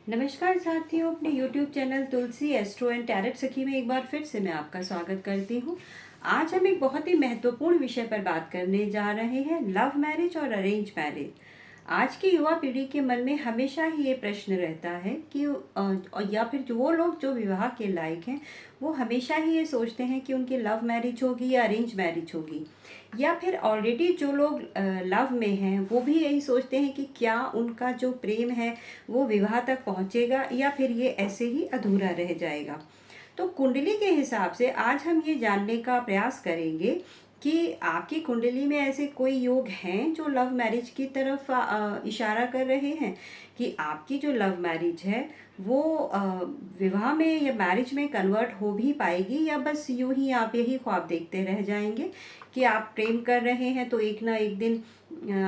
नमस्कार साथियों, अपने YouTube channel Tulsi astro and tarot सखी में एक बार फिर से मैं आपका स्वागत करती हूँ। आज हम एक बहुत ही महत्वपूर्ण विषय पर बात करने जा रहे हैं, लव मैरिज और अरेंज मैरिज। आज की युवा पीढ़ी के मन में हमेशा ही ये प्रश्न रहता है कि या फिर जो वो लोग जो विवाह के लायक हैं वो हमेशा ही ये सोचते हैं कि उनकी लव मैरिज होगी या अरेंज मैरिज होगी, या फिर ऑलरेडी जो लोग लव में हैं वो भी यही सोचते हैं कि क्या उनका जो प्रेम है वो विवाह तक पहुंचेगा या फिर ये ऐसे ही अधूरा रह जाएगा। तो कुंडली के हिसाब से आज हम ये जानने का प्रयास करेंगे कि आपकी कुंडली में ऐसे कोई योग हैं जो लव मैरिज की तरफ इशारा कर रहे हैं, कि आपकी जो लव मैरिज है वो विवाह में या मैरिज में कन्वर्ट हो भी पाएगी, या बस यूं ही आप यही ख्वाब देखते रह जाएंगे कि आप प्रेम कर रहे हैं तो एक ना एक दिन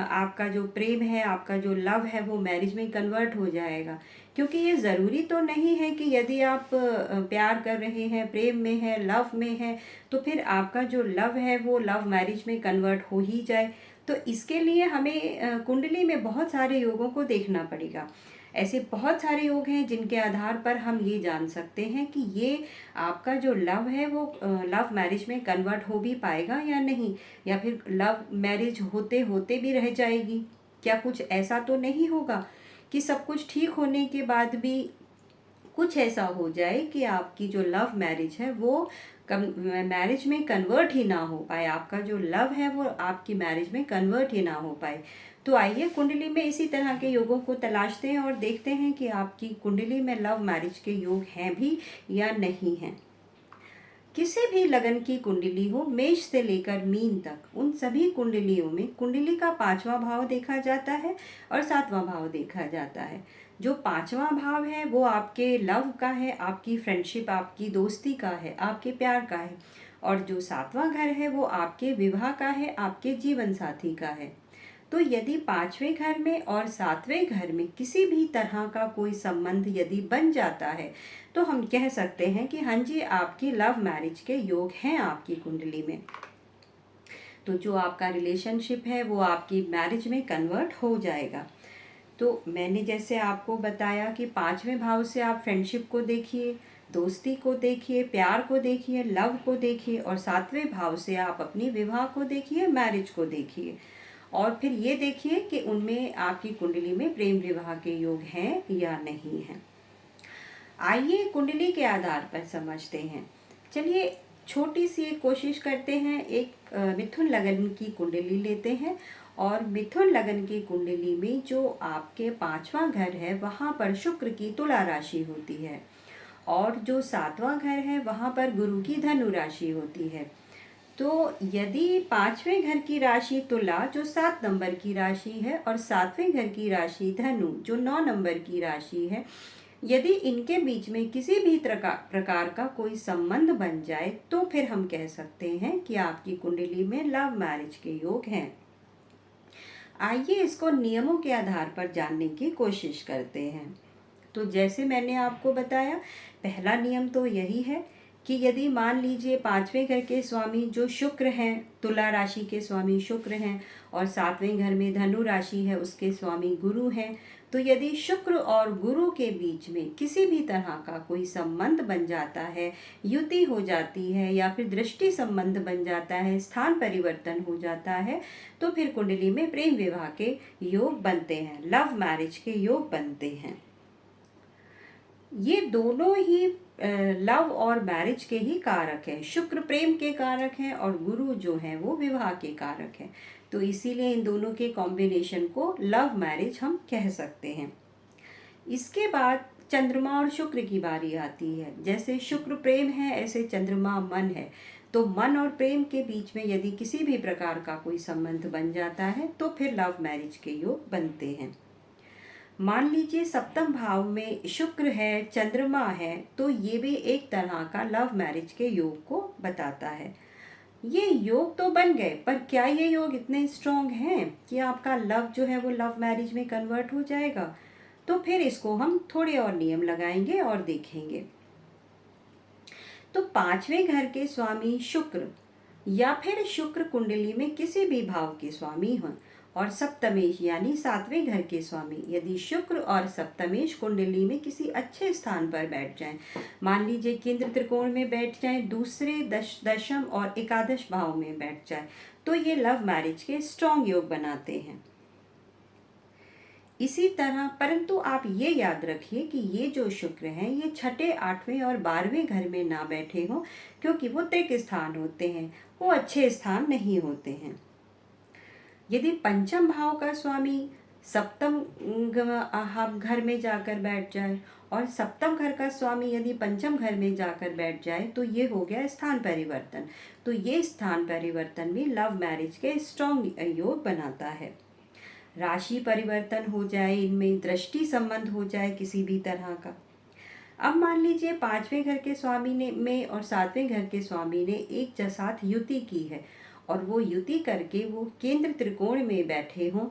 आपका जो प्रेम है, आपका जो लव है वो मैरिज में कन्वर्ट हो जाएगा। क्योंकि ये ज़रूरी तो नहीं है कि यदि आप प्यार कर रहे हैं, प्रेम में है, लव में है, तो फिर आपका जो लव है वो लव मैरिज में कन्वर्ट हो ही जाए। तो इसके लिए हमें कुंडली में बहुत सारे योगों को देखना पड़ेगा। ऐसे बहुत सारे योग हैं जिनके आधार पर हम ये जान सकते हैं कि ये आपका जो लव है वो लव मैरिज में कन्वर्ट हो भी पाएगा या नहीं, या फिर लव मैरिज होते होते भी रह जाएगी। क्या कुछ ऐसा तो नहीं होगा कि सब कुछ ठीक होने के बाद भी कुछ ऐसा हो जाए कि आपकी जो लव मैरिज है वो मैरिज में कन्वर्ट ही ना हो पाए, आपका जो लव है वो आपकी मैरिज में कन्वर्ट ही ना हो पाए। तो आइए कुंडली में इसी तरह के योगों को तलाशते हैं और देखते हैं कि आपकी कुंडली में लव मैरिज के योग हैं भी या नहीं हैं। किसी भी लगन की कुंडली हो, मेष से लेकर मीन तक, उन सभी कुंडलियों में कुंडली का पांचवा भाव देखा जाता है और सातवां भाव देखा जाता है। जो पांचवा भाव है वो आपके लव का है, आपकी फ्रेंडशिप, आपकी दोस्ती का है, आपके प्यार का है। और जो सातवां घर है वो आपके विवाह का है, आपके जीवन साथी का है। तो यदि पांचवें घर में और सातवें घर में किसी भी तरह का कोई संबंध यदि बन जाता है तो हम कह सकते हैं कि हाँ जी, आपकी लव मैरिज के योग हैं आपकी कुंडली में। तो जो आपका रिलेशनशिप है वो आपकी मैरिज में कन्वर्ट हो जाएगा। तो मैंने जैसे आपको बताया कि पांचवें भाव से आप फ्रेंडशिप को देखिए, दोस्ती को देखिए, प्यार को देखिए, लव को देखिए, और सातवें भाव से आप अपनी विवाह को देखिए, मैरिज को देखिए। और फिर ये देखिए कि उनमें आपकी कुंडली में प्रेम विवाह के योग हैं या नहीं हैं। आइए कुंडली के आधार पर समझते हैं। चलिए छोटी सी एक कोशिश करते हैं। एक मिथुन लगन की कुंडली लेते हैं, और मिथुन लगन की कुंडली में जो आपके पांचवा घर है वहाँ पर शुक्र की तुला राशि होती है, और जो सातवां घर है वहाँ पर गुरु की धनु राशि होती है। तो यदि पांचवें घर की राशि तुला जो 7 नंबर की राशि है, और सातवें घर की राशि धनु जो 9 नंबर की राशि है, यदि इनके बीच में किसी भी प्रकार का कोई संबंध बन जाए तो फिर हम कह सकते हैं कि आपकी कुंडली में लव मैरिज के योग हैं। आइए इसको नियमों के आधार पर जानने की कोशिश करते हैं। तो जैसे मैंने आपको बताया, पहला नियम तो यही है कि यदि मान लीजिए पांचवें घर के स्वामी जो शुक्र हैं, तुला राशि के स्वामी शुक्र हैं, और सातवें घर में धनु राशि है उसके स्वामी गुरु हैं, तो यदि शुक्र और गुरु के बीच में किसी भी तरह का कोई संबंध बन जाता है, युति हो जाती है, या फिर दृष्टि संबंध बन जाता है, स्थान परिवर्तन हो जाता है, तो फिर कुंडली में प्रेम विवाह के योग बनते हैं, लव मैरिज के योग बनते हैं। ये दोनों ही लव और मैरिज के ही कारक हैं। शुक्र प्रेम के कारक हैं और गुरु जो है वो विवाह के कारक हैं। तो इसीलिए इन दोनों के कॉम्बिनेशन को लव मैरिज हम कह सकते हैं। इसके बाद चंद्रमा और शुक्र की बारी आती है। जैसे शुक्र प्रेम है, ऐसे चंद्रमा मन है। तो मन और प्रेम के बीच में यदि किसी भी प्रकार का कोई संबंध बन जाता है तो फिर लव मैरिज के योग बनते हैं। मान लीजिए सप्तम भाव में शुक्र है, चंद्रमा है, तो ये भी एक तरह का लव मैरिज के योग को बताता है। ये योग तो बन गए, पर क्या ये योग इतने स्ट्रॉन्ग हैं कि आपका लव जो है वो लव मैरिज में कन्वर्ट हो जाएगा? तो फिर इसको हम थोड़े और नियम लगाएंगे और देखेंगे। तो पांचवें घर के स्वामी शुक्र, या फिर शुक्र कुंडली में किसी भी भाव के स्वामी हों, और सप्तमेश यानी सातवें घर के स्वामी यदि शुक्र और सप्तमेश कुंडली में किसी अच्छे स्थान पर बैठ जाएं, मान लीजिए केंद्र त्रिकोण में बैठ जाएं, दूसरे दशम और एकादश भाव में बैठ जाए, तो ये लव मैरिज के स्ट्रॉन्ग योग बनाते हैं। इसी तरह परंतु आप ये याद रखिए कि ये जो शुक्र हैं ये छठे, आठवें और 12वें घर में ना बैठे हों, क्योंकि वो त्रिक स्थान होते हैं, वो अच्छे स्थान नहीं होते हैं। यदि पंचम भाव का स्वामी सप्तम घर में जाकर बैठ जाए और सप्तम घर का स्वामी यदि पंचम घर में जाकर बैठ जाए, तो ये हो गया स्थान परिवर्तन। तो ये स्थान परिवर्तन भी लव मैरिज के स्ट्रॉन्ग योग बनाता है। राशि परिवर्तन हो जाए, इनमें दृष्टि संबंध हो जाए किसी भी तरह का। अब मान लीजिए पांचवें घर के स्वामी ने में और सातवें घर के स्वामी ने एक साथ युति की है और वो युति करके वो केंद्र त्रिकोण में बैठे हों।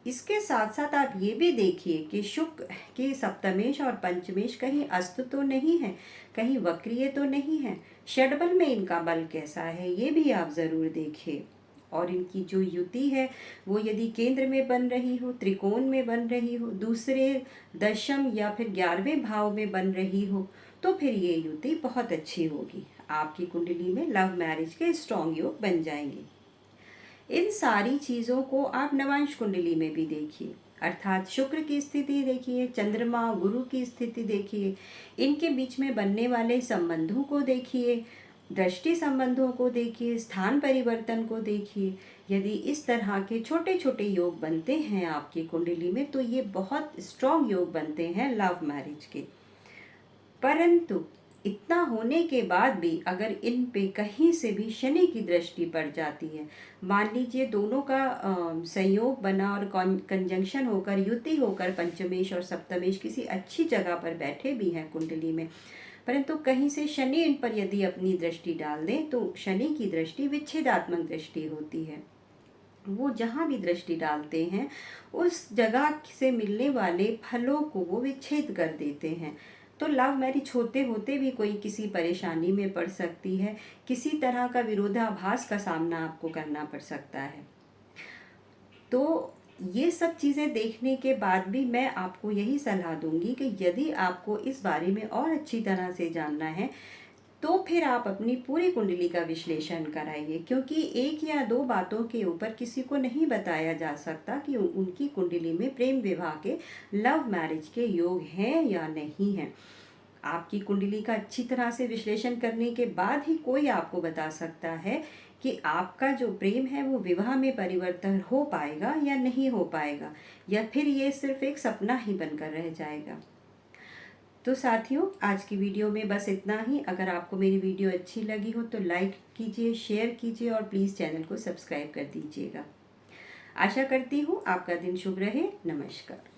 इसके साथ साथ आप ये भी देखिए कि शुक्र के सप्तमेश और पंचमेश कहीं अस्त तो नहीं है, कहीं वक्रीय तो नहीं है, षडबल में इनका बल कैसा है ये भी आप ज़रूर देखिए। और इनकी जो युति है वो यदि केंद्र में बन रही हो, त्रिकोण में बन रही हो, दूसरे दशम या फिर 11वें भाव में बन रही हो, तो फिर ये युति बहुत अच्छी होगी। आपकी कुंडली में लव मैरिज के स्ट्रॉन्ग योग बन जाएंगे। इन सारी चीज़ों को आप नवांश कुंडली में भी देखिए, अर्थात शुक्र की स्थिति देखिए, चंद्रमा गुरु की स्थिति देखिए, इनके बीच में बनने वाले संबंधों को देखिए, दृष्टि संबंधों को देखिए, स्थान परिवर्तन को देखिए। यदि इस तरह के छोटे छोटे योग बनते हैं आपकी कुंडली में, तो ये बहुत स्ट्रॉन्ग योग बनते हैं लव मैरिज के। परंतु इतना होने के बाद भी अगर इन पे कहीं से भी शनि की दृष्टि पड़ जाती है, मान लीजिए दोनों का संयोग बना और कंजंक्शन होकर, युति होकर पंचमेश और सप्तमेश किसी अच्छी जगह पर बैठे भी हैं कुंडली में, परंतु कहीं से शनि इन पर यदि अपनी दृष्टि डाल दें, तो शनि की दृष्टि विच्छेदात्मक दृष्टि होती है। वो जहाँ भी दृष्टि डालते हैं उस जगह से मिलने वाले फलों को वो विच्छेद कर देते हैं। तो लव मैरिज होते होते भी कोई किसी परेशानी में पड़ सकती है, किसी तरह का विरोधाभास का सामना आपको करना पड़ सकता है। तो ये सब चीज़ें देखने के बाद भी मैं आपको यही सलाह दूंगी कि यदि आपको इस बारे में और अच्छी तरह से जानना है, तो फिर आप अपनी पूरी कुंडली का विश्लेषण कराइए, क्योंकि एक या दो बातों के ऊपर किसी को नहीं बताया जा सकता कि उनकी कुंडली में प्रेम विवाह के, लव मैरिज के योग हैं या नहीं हैं। आपकी कुंडली का अच्छी तरह से विश्लेषण करने के बाद ही कोई आपको बता सकता है कि आपका जो प्रेम है वो विवाह में परिवर्तन हो पाएगा या नहीं हो पाएगा, या फिर ये सिर्फ एक सपना ही बनकर रह जाएगा। तो साथियों, आज की वीडियो में बस इतना ही। अगर आपको मेरी वीडियो अच्छी लगी हो तो लाइक कीजिए, शेयर कीजिए और प्लीज़ चैनल को सब्सक्राइब कर दीजिएगा। आशा करती हूँ आपका दिन शुभ रहे। नमस्कार।